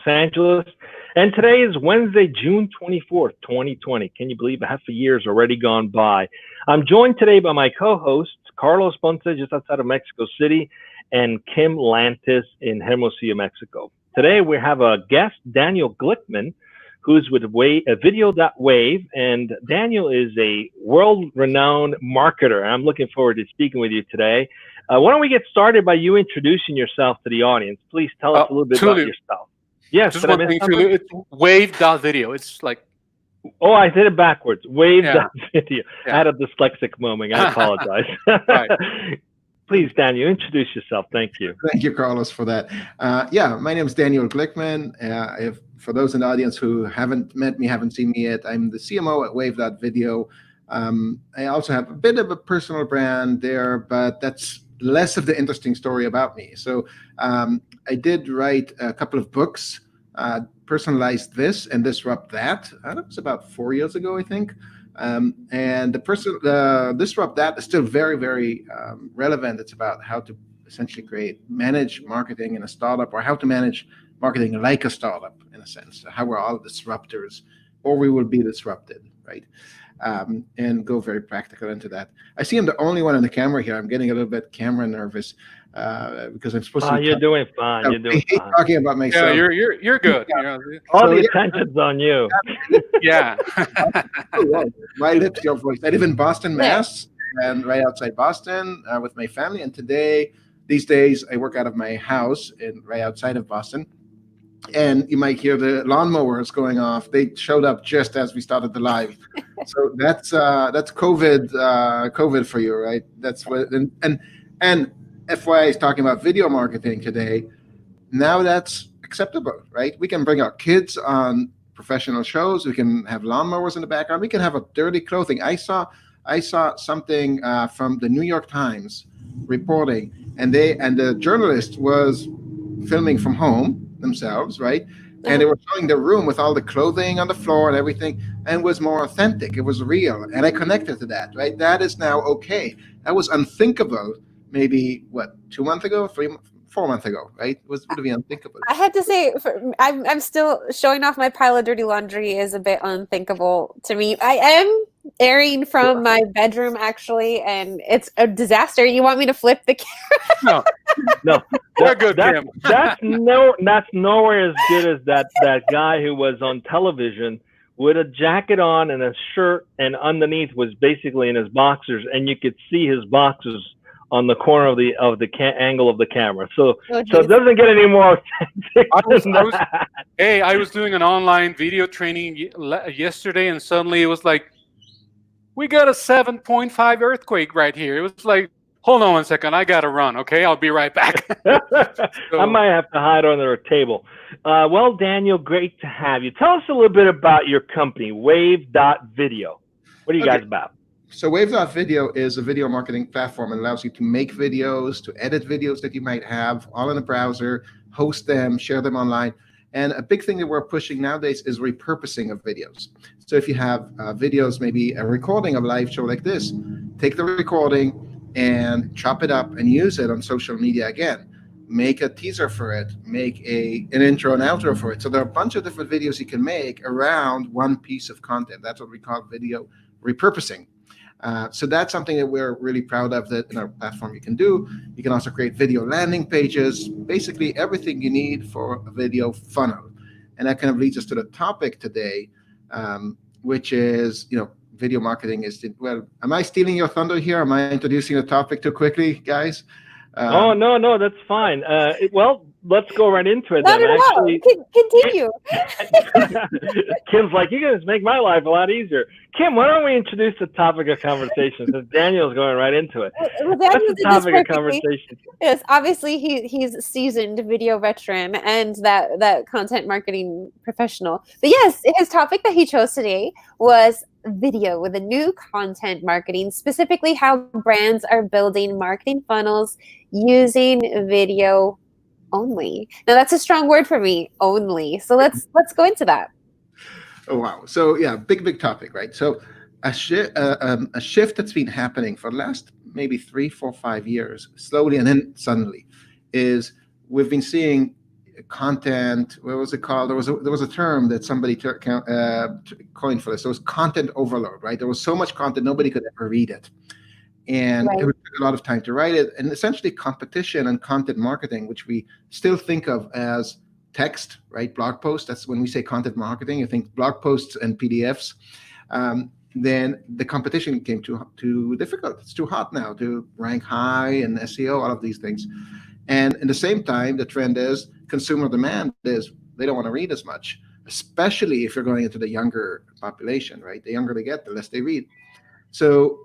Angeles. And today is Wednesday, June 24th, 2020. Can you believe half a year's already gone by? I'm joined today by my co-hosts, Carlos Ponce, just outside of Mexico City, and Kim Lantis in Hermosillo, Mexico. Today we have a guest, Daniel Glickman, who's with Video.wave, and Daniel is a world-renowned marketer. I'm looking forward to speaking with you today. Why don't we get started by you introducing yourself to the audience? Please tell us a little bit about yourself. Yes, just one thing. It's wave.video. It's like... Oh, I did it backwards. Wave.video. Yeah. I had a dyslexic moment. I apologize. Right. Please, Daniel, introduce yourself. Thank you. Thank you, Carlos, for that. My name is Daniel Glickman. For those in the audience who haven't met me, haven't seen me yet, I'm the CMO at Wave.video. I also have a bit of a personal brand there, but that's less of the interesting story about me. So I did write a couple of books, Personalized This and Disrupt That. That was about 4 years ago, I think. And Disrupt That is still very, very relevant. It's about how to essentially manage marketing in a startup, or how to manage marketing like a startup, in a sense. How we're all disruptors, or we will be disrupted, right? And go very practical into that. I see I'm the only one on the camera here. I'm getting a little bit camera nervous because I'm supposed to. You're doing fine. You're doing fine. Talking about myself. Yeah, you're good. Yeah. All the attention's on you. Yeah. My lips, your voice. I live in Boston, Mass, and right outside Boston with my family. And these days, I work out of my house right outside of Boston. And you might hear the lawnmowers going off. They showed up just as we started the live. So that's COVID for you, right? That's what. And FYI is talking about video marketing today. Now that's acceptable, right? We can bring our kids on professional shows. We can have lawnmowers in the background. We can have a dirty clothing. I saw something from the New York Times reporting, and the journalist was filming from home themselves, right? And they were showing the room with all the clothing on the floor and everything, and it was more authentic. It was real, and I connected to that, right? That is now okay. That was unthinkable maybe 2 months ago, 4 months ago, right? Would be unthinkable. I had to say, I'm still showing off my pile of dirty laundry is a bit unthinkable to me. I am airing from my bedroom, actually, and it's a disaster. You want me to flip the camera? No. We're good, Kim. That's nowhere as good as that guy who was on television with a jacket on and a shirt, and underneath was basically in his boxers, and you could see his boxers on the corner of the angle of the camera. So it doesn't get any more authentic. I was doing an online video training yesterday, and suddenly it was like, we got a 7.5 earthquake right here. It was like, hold on one second, I gotta run. Okay, I'll be right back. I might have to hide under a table. Well, Daniel, great to have you. Tell us a little bit about your company, Wave.video. What are you guys about? So Wave.video is a video marketing platform. It allows you to make videos, to edit videos that you might have all in a browser, host them, share them online. And a big thing that we're pushing nowadays is repurposing of videos. So if you have videos, maybe a recording of a live show like this, take the recording and chop it up and use it on social media again. Make a teaser for it, make an intro and outro for it. So there are a bunch of different videos you can make around one piece of content. That's what we call video repurposing. So that's something that we're really proud of that in our platform you can do. You can also create video landing pages, basically everything you need for a video funnel. And that kind of leads us to the topic today, which is, video marketing is, am I stealing your thunder here? Am I introducing the topic too quickly, guys? No, that's fine. Well, let's go right into it. Not then. at all. Continue. Kim's like, you guys make my life a lot easier. Kim, why don't we introduce the topic of conversation, since Daniel's going right into it. What's the topic of conversation? Yes, obviously he's a seasoned video veteran and that content marketing professional. But yes, his topic that he chose today was video with a new content marketing, specifically how brands are building marketing funnels using video only. Now that's a strong word for me, only. So let's go into that. Oh wow! So yeah, big topic, right? So a shift that's been happening for the last maybe 3, 4, 5 years, slowly and then suddenly, is we've been seeing content. What was it called? There was a term that somebody coined for this. It was content overload, right? There was so much content nobody could ever read it, and Right. it would take a lot of time to write it. And essentially, competition and content marketing, which we still think of as text, right? Blog posts. That's when we say content marketing. I think blog posts and PDFs. Then the competition became too difficult. It's too hot now to rank high in SEO, all of these things. And at the same time, the trend is consumer demand is they don't want to read as much, especially if you're going into the younger population, right? The younger they get, the less they read. So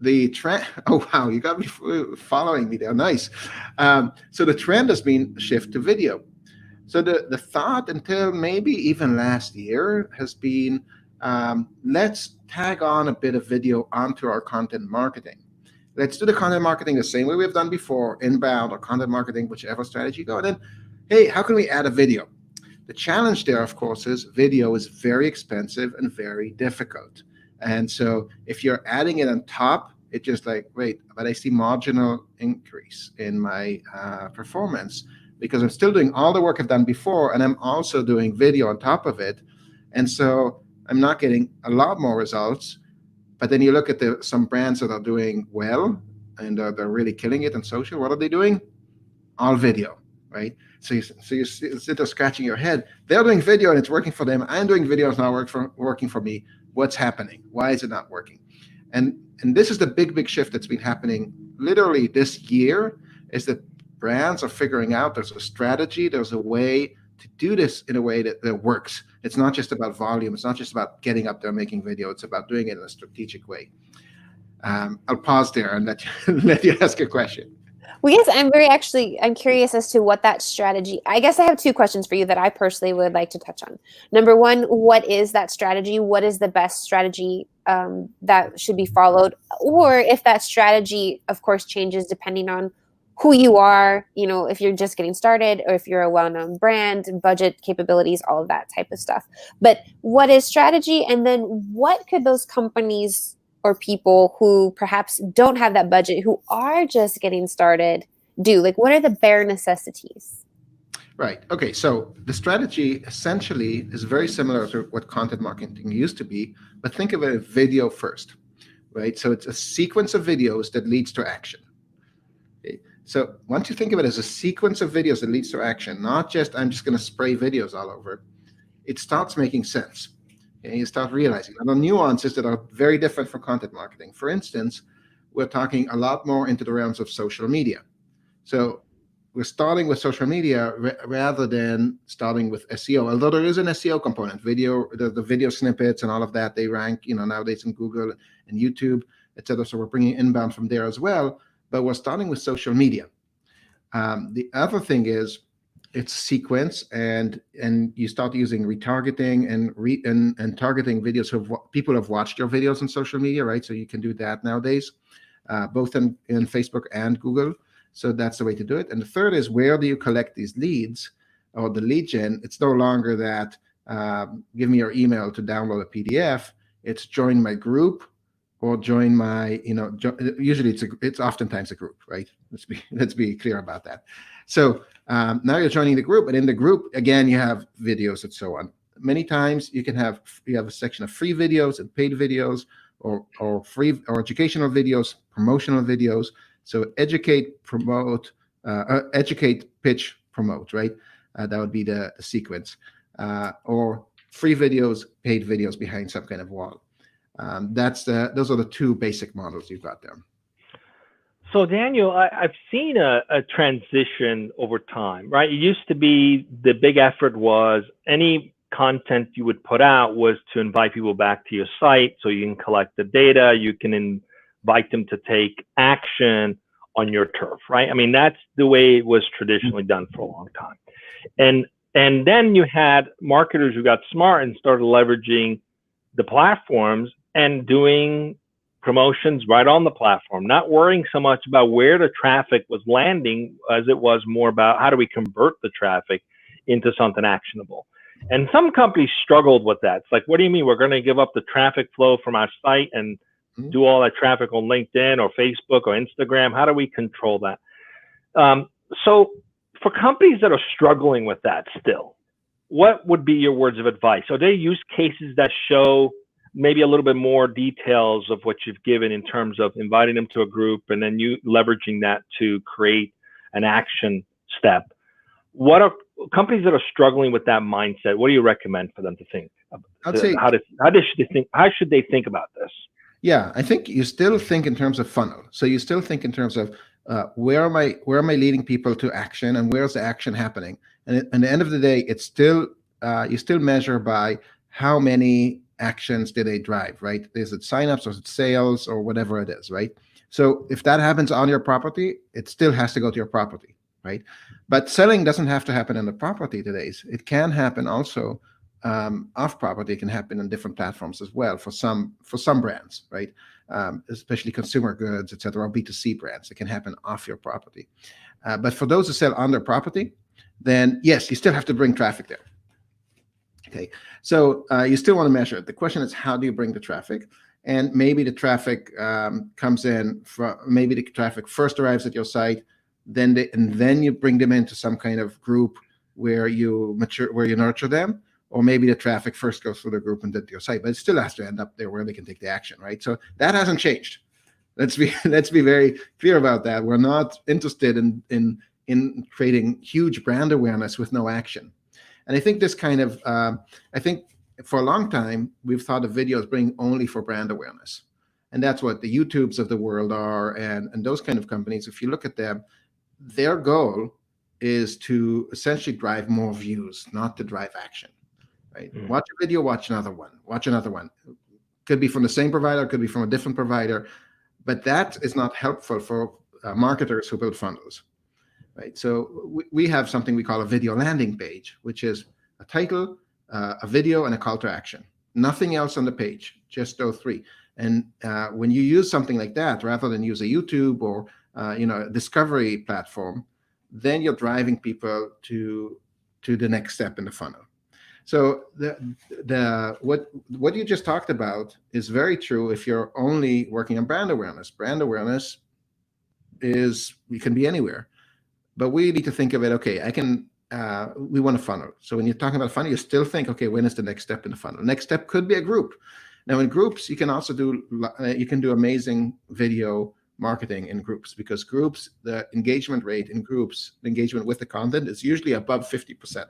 the trend, oh, wow, you got me following me there. Nice. So the trend has been shift to video. So the thought until maybe even last year has been, let's tag on a bit of video onto our content marketing. Let's do the content marketing the same way we've done before, inbound or content marketing, whichever strategy you go. And then, hey, how can we add a video? The challenge there, of course, is video is very expensive and very difficult. And so if you're adding it on top, it's just like, wait, but I see marginal increase in my performance because I'm still doing all the work I've done before, and I'm also doing video on top of it. And so I'm not getting a lot more results. But then you look at some brands that are doing well and they're really killing it on social. What are they doing? All video, right? So you sit there scratching your head. They're doing video and it's working for them. I'm doing video, it's not working for me. What's happening? Why is it not working? And this is the big shift that's been happening literally this year, is that brands are figuring out there's a strategy, there's a way to do this in a way that works. It's not just about volume. It's not just about getting up there making video. It's about doing it in a strategic way. I'll pause there and let you ask a question. Well, yes, I'm curious as to what that strategy, I guess I have two questions for you that I personally would like to touch on. Number one, what is that strategy? What is the best strategy that should be followed? Or if that strategy, of course, changes depending on who you are, if you're just getting started or if you're a well-known brand, budget, capabilities, all of that type of stuff. But what is strategy? And then what could those companies or people who perhaps don't have that budget, who are just getting started, do? Like, what are the bare necessities? Right. Okay. So the strategy essentially is very similar to what content marketing used to be, but think of it as video first, right? So it's a sequence of videos that leads to action. Okay. So once you think of it as a sequence of videos that leads to action, not just I'm just going to spray videos all over, it starts making sense. And you start realizing the nuances that are very different from content marketing. For instance, we're talking a lot more into the realms of social media. So we're starting with social media rather than starting with SEO, although there is an SEO component. Video, the video snippets and all of that, they rank, nowadays in Google and YouTube, etc. So we're bringing inbound from there as well. But we're starting with social media. The other thing is it's sequence, and you start using retargeting and targeting videos. So people have watched your videos on social media, right? So you can do that nowadays, both in Facebook and Google. So that's the way to do it. And the third is, where do you collect these leads or the lead gen? It's no longer that give me your email to download a PDF. It's join my group or join my, usually it's oftentimes a group, right? Let's be clear about that. So now you're joining the group, and in the group, again, you have videos and so on. Many times you have a section of free videos and paid videos, or free or educational videos, promotional videos. So educate, promote, educate, pitch, promote, right? That would be the sequence. Or free videos, paid videos behind some kind of wall. Those are the two basic models you've got there. So Daniel, I've seen a transition over time, right? It used to be the big effort was any content you would put out was to invite people back to your site so you can collect the data, you can invite them to take action on your turf, right? I mean, that's the way it was traditionally done for a long time. And then you had marketers who got smart and started leveraging the platforms and doing promotions right on the platform, not worrying so much about where the traffic was landing as it was more about how do we convert the traffic into something actionable. And some companies struggled with that. It's like, what do you mean we're going to give up the traffic flow from our site and do all that traffic on LinkedIn or Facebook or Instagram? How do we control that? So for companies that are struggling with that still, what would be your words of advice? Are there use cases that show maybe a little bit more details of what you've given in terms of inviting them to a group and then you leveraging that to create an action step? What are companies that are struggling with that mindset? What do you recommend for them to think? I'd say How should they think about this? Yeah, I think you still think in terms of funnel. So you still think in terms of where am I leading people to action, and where's the action happening? And at the end of the day, it's still you still measure by how many actions did they drive, right? Is it signups or is it sales or whatever it is, right? So if that happens on your property, it still has to go to your property, right? But selling doesn't have to happen on the property today. It can happen also off property. It can happen on different platforms as well for some brands, right? Especially consumer goods, etc., or B2C brands. It can happen off your property. But for those who sell on their property, then yes, you still have to bring traffic there. Okay, so you still want to measure it. The question is, how do you bring the traffic? And maybe the traffic comes in from, maybe the traffic first arrives at your site, then you bring them into some kind of group where you nurture them, or maybe the traffic first goes through the group and then to your site, but it still has to end up there where they can take the action, right? So that hasn't changed. Let's be very clear about that. We're not interested in creating huge brand awareness with no action. And I think this kind of, I think for a long time, we've thought of videos being only for brand awareness. And that's what the YouTubes of the world are, and those kind of companies. If you look at them, their goal is to essentially drive more views, not to drive action, right? Mm. Watch a video, watch another one, watch another one. Could be from the same provider, could be from a different provider, but that is not helpful for marketers who build funnels, right? So we have something we call a video landing page, which is a title, a video, and a call to action. Nothing else on the page, just those three. And when you use something like that, rather than use a YouTube or a discovery platform, then you're driving people to the next step in the funnel. So what you just talked about is very true if you're only working on brand awareness. Brand awareness you can be anywhere, but we need to think of it. Okay, we want a funnel. So when you're talking about a funnel, you still think, okay, when is the next step in the funnel? Next step could be a group. Now in groups, you can also do amazing video marketing in groups, because groups, the engagement rate in groups, the engagement with the content is usually above 50%.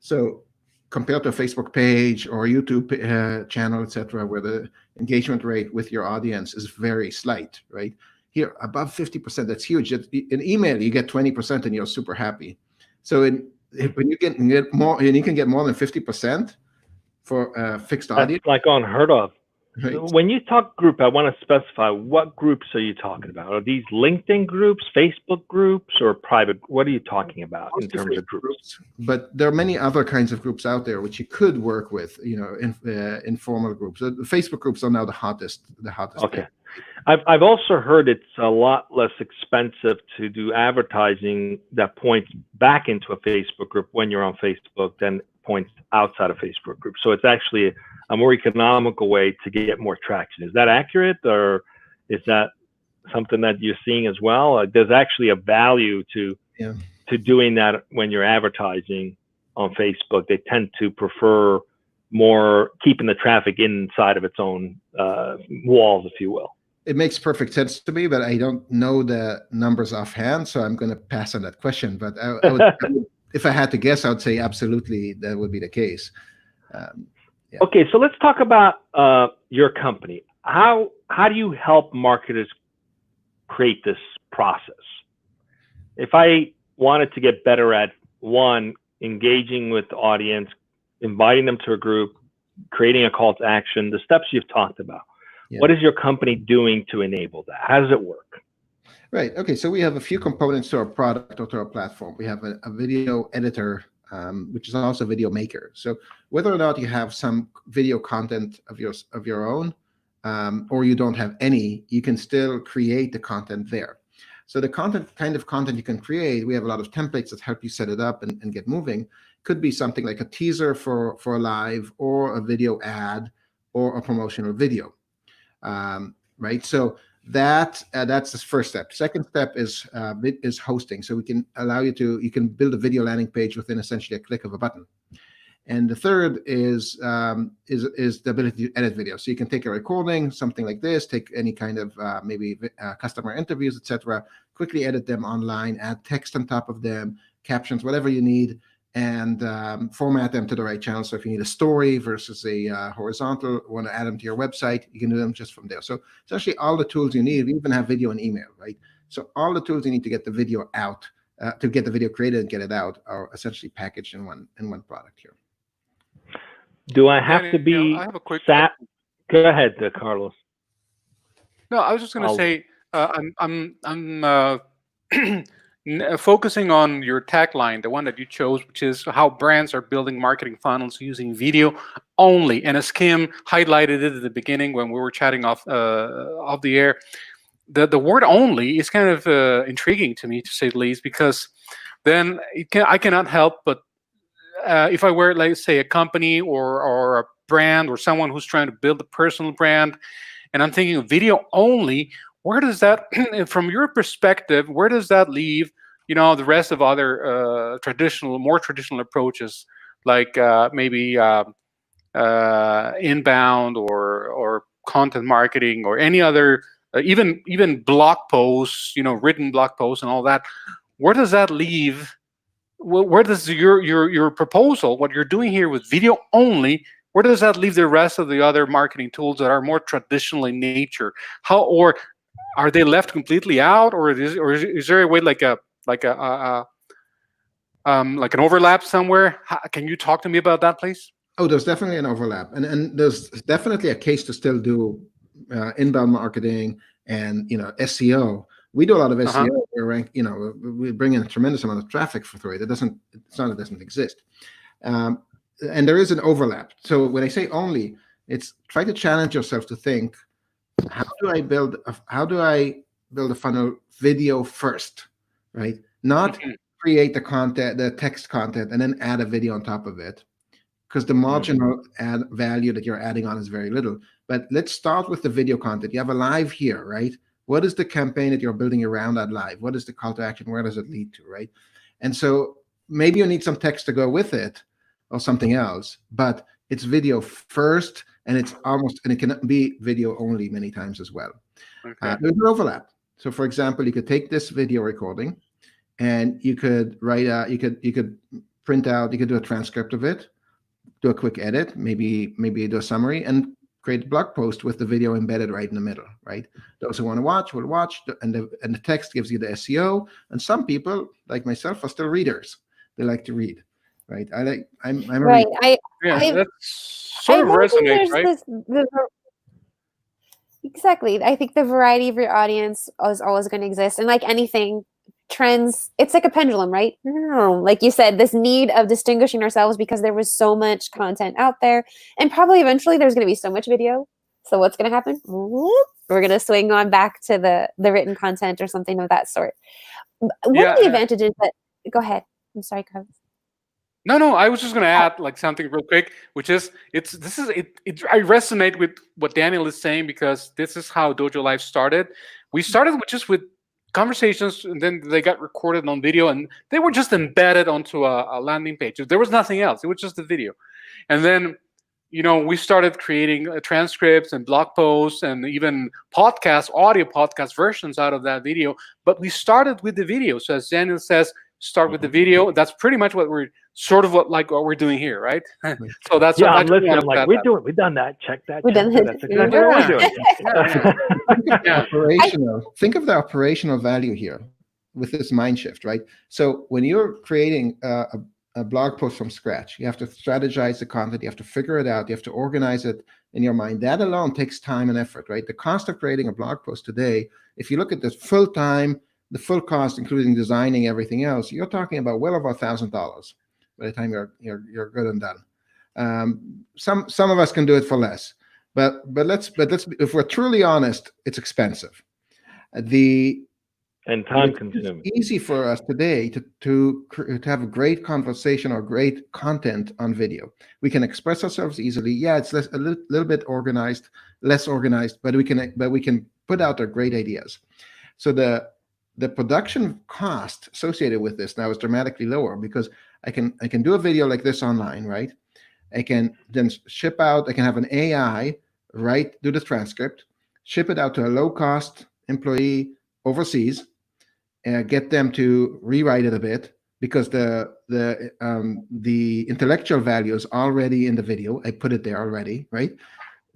So compared to a Facebook page or a YouTube channel, etc., where the engagement rate with your audience is very slight, right? Here, above 50%, that's huge. In email, you get 20% and you're super happy. So when you get more, and you can get more than 50% for a fixed audience. That's like unheard of. Right. When you talk group, I want to specify what groups are you talking about? Are these LinkedIn groups, Facebook groups, or private? What are you talking about in terms of groups? But there are many other kinds of groups out there which you could work with, informal groups. The Facebook groups are now the hottest. Okay. I've also heard it's a lot less expensive to do advertising that points back into a Facebook group when you're on Facebook than points outside of Facebook groups. So it's actually a more economical way to get more traction. Is that accurate, or is that something that you're seeing as well? There's actually a value to doing that when you're advertising on Facebook. They tend to prefer more keeping the traffic inside of its own walls, if you will. It makes perfect sense to me, but I don't know the numbers offhand, so I'm going to pass on that question. But I would, if I had to guess, I would say absolutely that would be the case. Yeah. Okay, so let's talk about your company. How do you help marketers create this process? If I wanted to get better at engaging with the audience, inviting them to a group, creating a call to action, the steps you've talked about, what is your company doing to enable that? How does it work? Right. Okay. So we have a few components to our product or to our platform. We have a video editor, which is also a video maker. So whether or not you have some video content of your own, or you don't have any, you can still create the content there. So the kind of content you can create, we have a lot of templates that help you set it up and get moving. Could be something like a teaser for a live, or a video ad, or a promotional video, right? So that's the first step. Second step is hosting. So we can allow you can build a video landing page within essentially a click of a button. And the third is the ability to edit video. So you can take a recording, something like this, take any kind of maybe customer interviews, etc., quickly edit them online, add text on top of them, captions, whatever you need, and format them to the right channel. So if you need a story versus a horizontal, want to add them to your website, you can do them just from there. So essentially all the tools you need. We even have video and email, right? So all the tools you need to get the video out, to get the video created and get it out, are essentially packaged in one product here. Do I have to be? I have a quick. Go ahead, Carlos. No, I was just going to say I'm focusing on your tagline, the one that you chose, which is how brands are building marketing funnels using video only. And as Kim highlighted it at the beginning when we were chatting off the air, the word "only" is kind of intriguing to me, to say the least, because then I cannot help but. If I were, like, say, a company or a brand or someone who's trying to build a personal brand, and I'm thinking of video only, where does that, from your perspective, where does that leave, the rest of other more traditional approaches, like maybe inbound or content marketing or any other, even blog posts, written blog posts and all that? Where does that leave? Where does your proposal, what you're doing here with video only, where does that leave the rest of the other marketing tools that are more traditional in nature? Or are they left completely out, or is there a way like an overlap somewhere? Can you talk to me about that, please? Oh, there's definitely an overlap, and there's definitely a case to still do inbound marketing and SEO. We do a lot of SEO. We bring in a tremendous amount of traffic through it. It's not, it doesn't exist. And there is an overlap. So when I say only, it's try to challenge yourself to think, how do I build a funnel video first, right? Not create the content, the text content, and then add a video on top of it, because the marginal add value that you're adding on is very little. But let's start with the video content. You have a live here, right? What is the campaign that you're building around that live? What is the call to action? Where does it lead to, right? And so maybe you need some text to go with it or something else, but it's video first, and it can be video only many times as well. Okay. There's an overlap. So for example, you could take this video recording and you could write, you could print out, you could do a transcript of it, do a quick edit, maybe do a summary, and create a blog post with the video embedded right in the middle, right? Those who want to watch will watch, and the text gives you the SEO. And some people, like myself, are still readers. They like to read, right? I'm right. That sort of resonates, right? Exactly. I think the variety of your audience is always going to exist, and like anything, trends, it's like a pendulum, right? Like you said, this need of distinguishing ourselves because there was so much content out there, and probably eventually there's going to be so much video. So what's going to happen? We're going to swing on back to the written content or something of that sort. One of the advantages that, go ahead. I'm sorry, Carlos. No, I was just going to add like something real quick, which is I resonate with what Daniel is saying, because this is how Dojo Live started. We started with conversations, and then they got recorded on video, and they were just embedded onto a landing page. There was nothing else. It was just the video. And then, we started creating transcripts and blog posts and even audio podcast versions out of that video. But we started with the video. So as Daniel says, start with the video. That's pretty much what we're doing here, right? So that's I'm listening. I'm like, we've done that. Check that. That's exactly what we're doing. Think of the operational value here with this mind shift, right? So when you're creating a blog post from scratch, you have to strategize the content, you have to figure it out, you have to organize it in your mind. That alone takes time and effort, right? The cost of creating a blog post today, if you look at the full cost, including designing everything else, you're talking about well over $1,000 by the time you're good and done. Some of us can do it for less, but let's if we're truly honest, it's expensive. And time consuming. It's easy for us today to have a great conversation or great content on video. We can express ourselves easily. Yeah, it's a little bit organized, less organized, but we can put out their great ideas. So the production cost associated with this now is dramatically lower because I can do a video like this online, right? I can then ship out, I can have an AI do the transcript, ship it out to a low-cost employee overseas, get them to rewrite it a bit because the intellectual value is already in the video. I put it there already, right?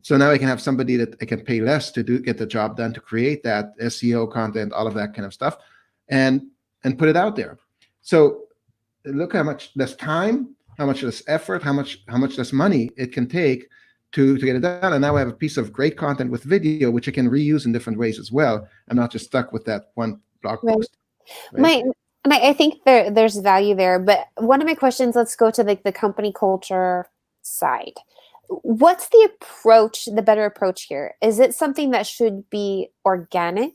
So now I can have somebody that I can pay less to get the job done, to create that SEO content, all of that kind of stuff, and put it out there. So look how much less time, how much less effort, how much less money it can take to get it done. And now I have a piece of great content with video, which I can reuse in different ways as well. I'm not just stuck with that one blog post. Right? I think there's value there. But one of my questions, let's go to the company culture side. What's the better approach here? Is it something that should be organic?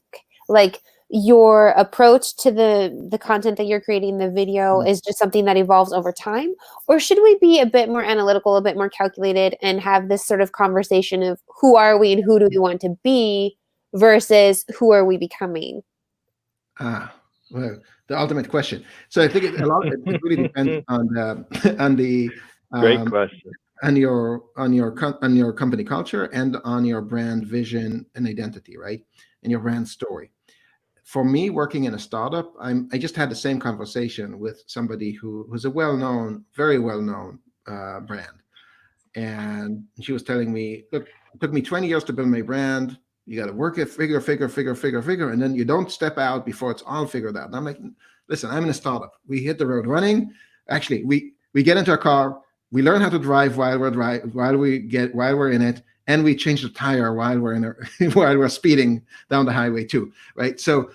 Like your approach to the content that you're creating, the video, is just something that evolves over time? Or should we be a bit more analytical, a bit more calculated, and have this sort of conversation of who are we and who do we want to be versus who are we becoming? Well, the ultimate question. So I think it really depends on the great question. on your company culture and on your brand vision and identity, right? And your brand story. For me, working in a startup, I just had the same conversation with somebody who's a very well-known brand. And she was telling me, look, it took me 20 years to build my brand. You got to work it, figure, and then you don't step out before it's all figured out. And I'm like, listen, I'm in a startup. We hit the road running. Actually, we get into a car, we learn how to drive while we're in it, and we change the tire while we're speeding down the highway too, right? So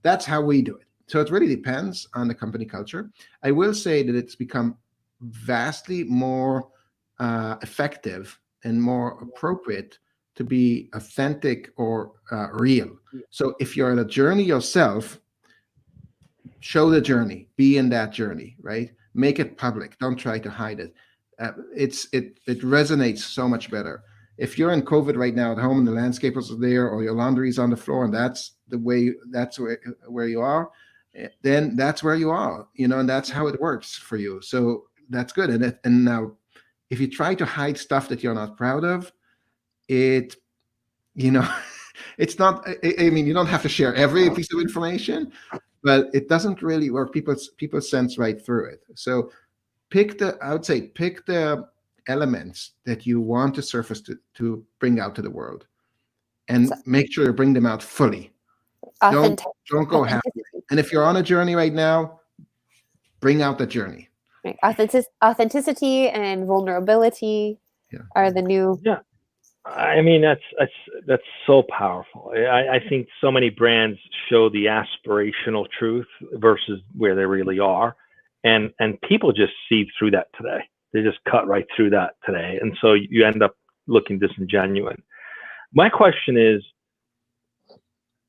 that's how we do it. So it really depends on the company culture. I will say that it's become vastly more effective and more appropriate to be authentic or real. So if you're on a journey yourself, show the journey, be in that journey, right? Make it public. Don't try to hide it. It resonates so much better. If you're in COVID right now at home and the landscapers are there, or your laundry is on the floor, and that's where you are, then that's where you are, and that's how it works for you. So that's good. And now, if you try to hide stuff that you're not proud of, it's not. I mean, you don't have to share every piece of information, but it doesn't really work. People sense right through it. So pick the elements that you want to surface to bring out to the world, and make sure you bring them out fully. Don't go half. And if you're on a journey right now, bring out the journey. Right. Authenticity and vulnerability are the new. Yeah. I mean, that's so powerful. I think so many brands show the aspirational truth versus where they really are. And people just see through that today. They just cut right through that today. And so you end up looking disingenuous. My question is,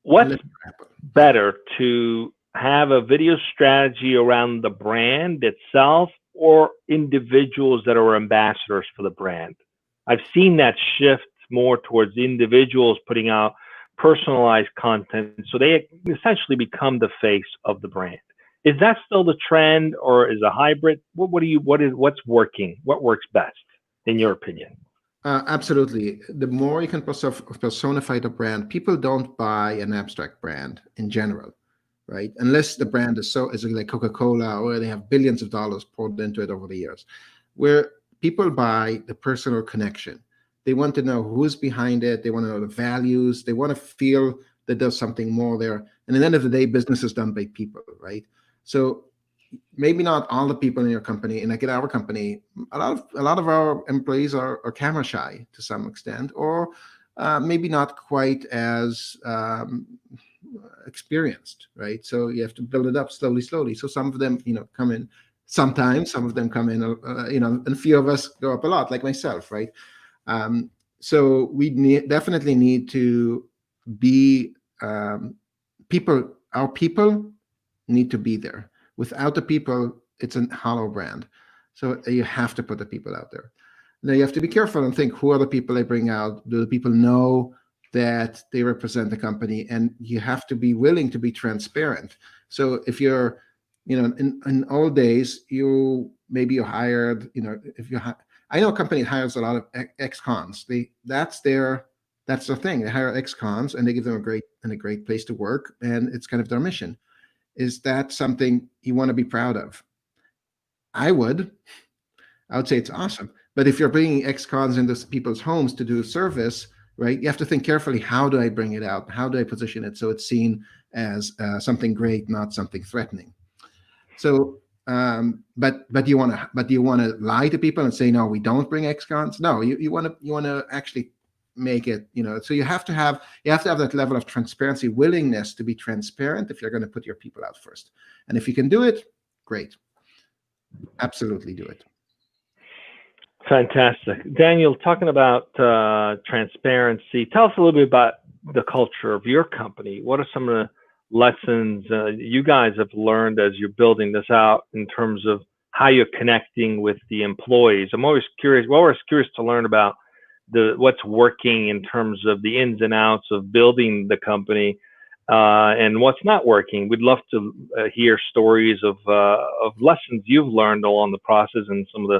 what's better, to have a video strategy around the brand itself or individuals that are ambassadors for the brand? I've seen that shift more towards individuals putting out personalized content, so they essentially become the face of the brand. Is that still the trend, or is a hybrid? What's working? What works best in your opinion? Absolutely. The more you can personify the brand, people don't buy an abstract brand in general, right? Unless the brand is like Coca-Cola, or they have billions of dollars poured into it over the years. Where people buy the personal connection. They want to know who's behind it. They want to know the values. They want to feel that there's something more there. And at the end of the day, business is done by people, right? So maybe not all the people in your company, and like at our company, a lot of our employees are camera shy to some extent, or maybe not quite as experienced, right? So you have to build it up slowly. So some of them, come in sometimes, some of them come in, and a few of us go up a lot, like myself, right? So we definitely need to be people. Our people need to be there. Without the people, it's a hollow brand. So you have to put the people out there. Now you have to be careful and think, who are the people I bring out? Do the people know that they represent the company, and you have to be willing to be transparent. So if you're, in old days, maybe you hired, if you I know a company that hires a lot of ex-cons. That's their thing. They hire ex-cons and they give them a great place to work, and it's kind of their mission. Is that something you want to be proud of? I would say it's awesome. But if you're bringing ex-cons into people's homes to do service, right, you have to think carefully, how do I bring it out? How do I position it so it's seen as something great, not something threatening? So, but you want to lie to people and say, no, we don't bring ex-cons? No, you want to actually make it, so you have to have that level of transparency, willingness to be transparent if you're going to put your people out first. And if you can do it, great. Absolutely do it. Fantastic. Daniel, talking about transparency, tell us a little bit about the culture of your company. What are some of the lessons you guys have learned as you're building this out in terms of how you're connecting with the employees? I'm always curious. We're always curious to learn about what's working in terms of the ins and outs of building the company, and what's not working. We'd love to hear stories of lessons you've learned along the process, and some of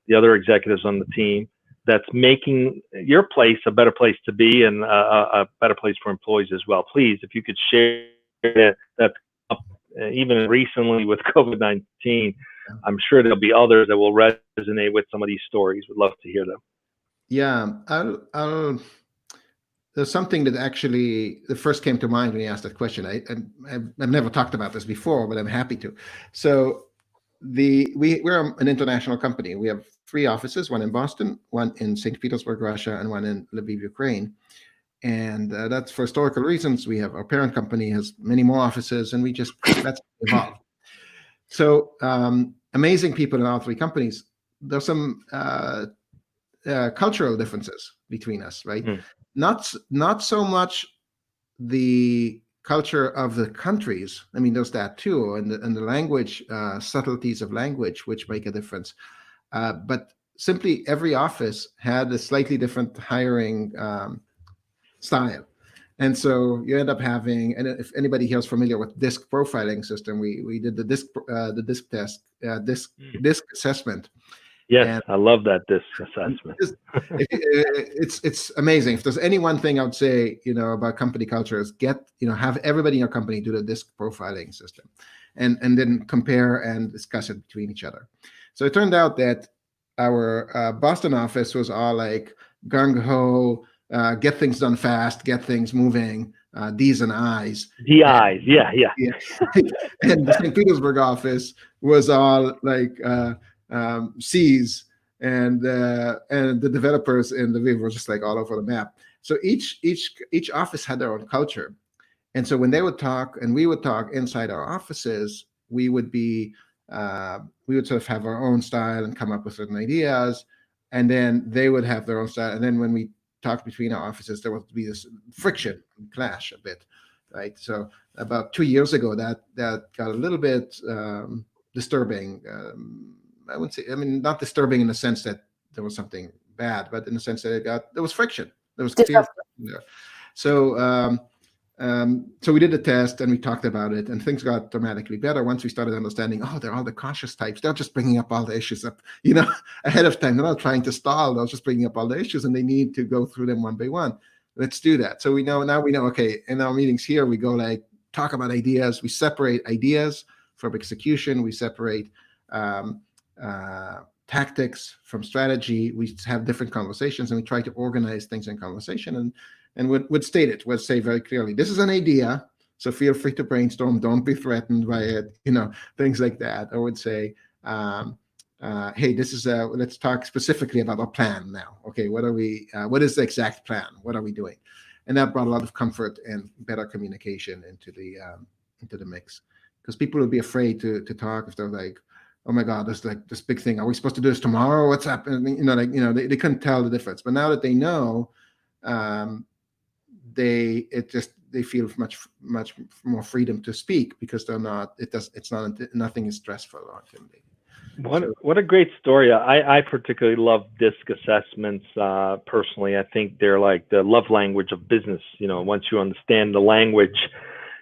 the other executives on the team that's making your place a better place to be, and a better place for employees as well. Please, if you could share that even recently with COVID-19, I'm sure there'll be others that will resonate with some of these stories. We'd love to hear them. Yeah, there's something that actually first came to mind when you asked that question. I've never talked about this before, but I'm happy to. So we're an international company. We have 3 offices, one in Boston, one in St. Petersburg, Russia, and one in Lviv, Ukraine. And that's for historical reasons. Our parent company has many more offices, and that's evolved. So amazing people in all 3 companies. There's some cultural differences between us, right? Not so much the culture of the countries. I mean, there's that too, and the language, subtleties of language, which make a difference. But simply every office had a slightly different hiring style. And so you end up having, and if anybody here is familiar with DISC profiling system, we did the DISC test, DISC assessment. Yes, and I love that DISC assessment. It's amazing. If there's any one thing I would say, about company culture, is have everybody in your company do the DISC profiling system, and then compare and discuss it between each other. So it turned out that our Boston office was all like gung ho, get things done fast, get things moving, D's and I's. DI's, yeah. And the St. Petersburg office was all like C's, and the developers in Lviv were just like all over the map. So each office had their own culture, and so when they would talk and we would talk inside our offices, we would sort of have our own style and come up with certain ideas, and then they would have their own style. And then when we talked between our offices, there would be this friction, clash a bit, right? So about 2 years ago, that got a little bit disturbing. I wouldn't say, not disturbing in the sense that there was something bad, but in the sense that there was friction. There was clear friction there. So so we did the test and we talked about it, and things got dramatically better once we started understanding, they're all the cautious types. They're just bringing up all the issues up, ahead of time. They're not trying to stall. They're just bringing up all the issues, and they need to go through them one by one. Let's do that. So we know, okay, in our meetings here, we go talk about ideas. We separate ideas from execution. We separate tactics from strategy. We have different conversations, and we try to organize things in conversation, and would state it, would say very clearly, this is an idea, so feel free to brainstorm, don't be threatened by it, things like that. I would say, hey, this is let's talk specifically about our plan now. Okay, what is the exact plan? What are we doing? And that brought a lot of comfort and better communication into the mix, because people would be afraid to talk if they're like, oh my God, there's like this big thing. Are we supposed to do this tomorrow? What's happening? They couldn't tell the difference. But now that they know, they feel much more freedom to speak, because nothing is stressful or intimidating. What a great story. I particularly love DISC assessments. Personally, I think they're like the love language of business. Once you understand the language,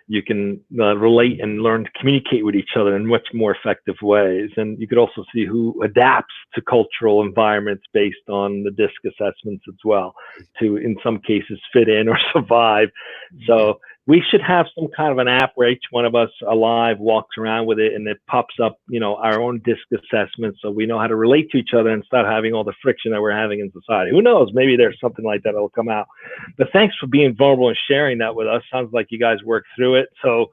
you can relate and learn to communicate with each other in much more effective ways. And you could also see who adapts to cultural environments based on the DISC assessments as well, to in some cases fit in or survive. So we should have some kind of an app where each one of us alive walks around with it and it pops up, our own DISC assessment, so we know how to relate to each other and stop having all the friction that we're having in society. Who knows? Maybe there's something like that that'll come out. But thanks for being vulnerable and sharing that with us. Sounds like you guys worked through it. So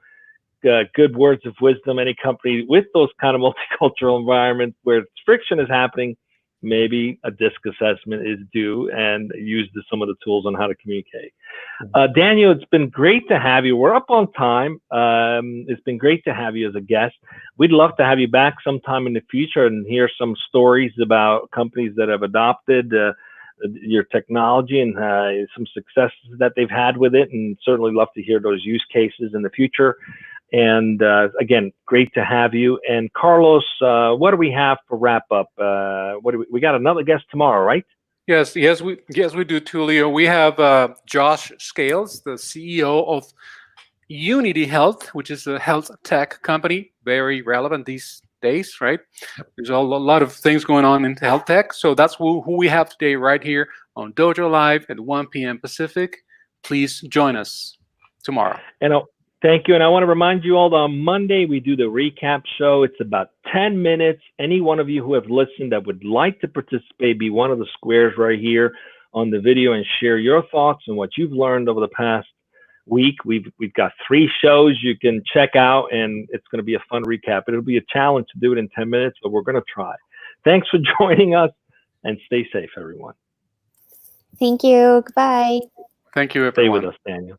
good words of wisdom. Any company with those kind of multicultural environments where friction is happening, maybe a DISC assessment is due, and use some of the tools on how to communicate. Daniel, it's been great to have you. We're up on time. It's been great to have you as a guest. We'd love to have you back sometime in the future and hear some stories about companies that have adopted your technology and some successes that they've had with it, and certainly love to hear those use cases in the future. And again, great to have you. And Carlos, what do we have for wrap up? We got another guest tomorrow, right? Yes, we do, Tulio. We have Josh Scales, the CEO of Unity Health, which is a health tech company, very relevant these days, right? There's a lot of things going on in health tech. So that's who we have today right here on Dojo Live at 1 p.m. Pacific. Please join us tomorrow. Thank you. And I want to remind you all that on Monday, we do the recap show. It's about 10 minutes. Any one of you who have listened that would like to participate, be one of the squares right here on the video and share your thoughts and what you've learned over the past week. We've got 3 shows you can check out, and it's going to be a fun recap. It'll be a challenge to do it in 10 minutes, but we're going to try. Thanks for joining us, and stay safe, everyone. Thank you. Goodbye. Thank you, everyone. Stay with us, Daniel.